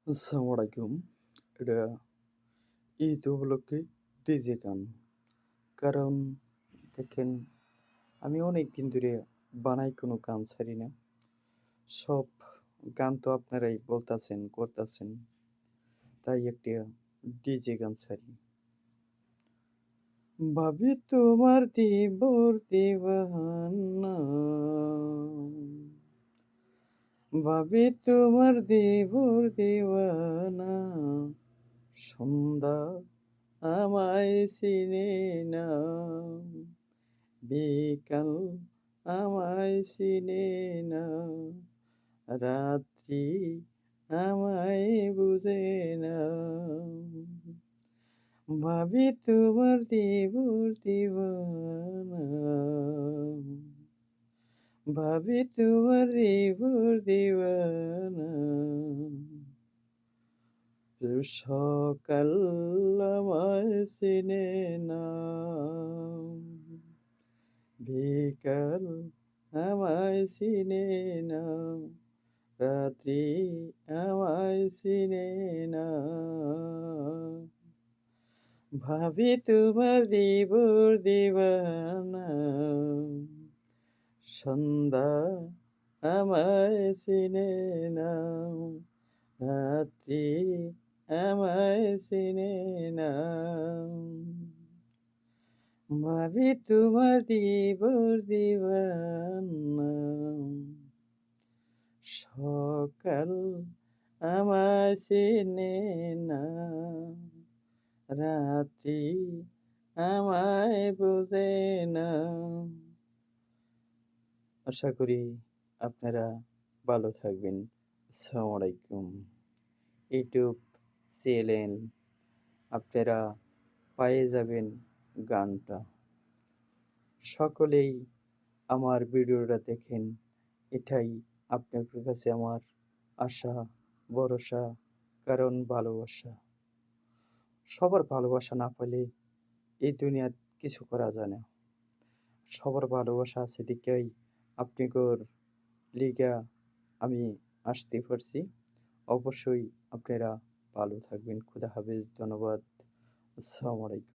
আসসালামু আলাইকুম। এটা ঈদ উপলক্ষে ডিজে গান। কারণ দেখেন আমি অনেক দিন ধরে বানাই কোনো গান ছাড়ি না। সব গান তো আপনারাই বলতাছেন, করতাছেন। তাই একটা ডিজে গান ছাড়ি। ভাবি তোমার দিবর দিবানা, ভাবি তোমার দিবর দিওয়ানা, সন্ধ্যা আমায় চিনে না, বিকাল আমায় চিনে না, রাত্রি আমায় বুঝে না, ভাবি তোমার দিবর দিওয়ানা, ভাবি তোমার দিবর দিওয়ানা, সকাল আমায় চিনে না, বিকাল আমায় চিনে না, রাত্রি আমায় চিনে না, ভাবি তোমার দিবর দিবানা, সন্ধ্যা আমায় চিনে না, রাত্রি আমায় চিনে না, ভাবি তোমার দিবর দিবানা, সকাল আমায় চিনে না, রাত্রি আমায় বোঝে না। আশা করি আপনারা ভালো থাকবেন। আসসালামু আলাইকুম। ইউটিউব চ্যানেল আপনারা পেয়ে যাবেন গানটা। সকলেই আমার ভিডিওটা দেখেন, এটাই আপনাদের কাছে আমার আশা, ভরসা, কারণ ভালোবাসা। সবার ভালোবাসা না পেলে এই দুনিয়ায় কিছু করা যায় না। সবার ভালোবাসা আছে দেখেই আপনাদের লিগা আমি আসতে পারছি। অবশ্যই আপনারা ভালো থাকবেন। খোদা হাফেজ। ধন্যবাদ। আসসালামু আলাইকুম।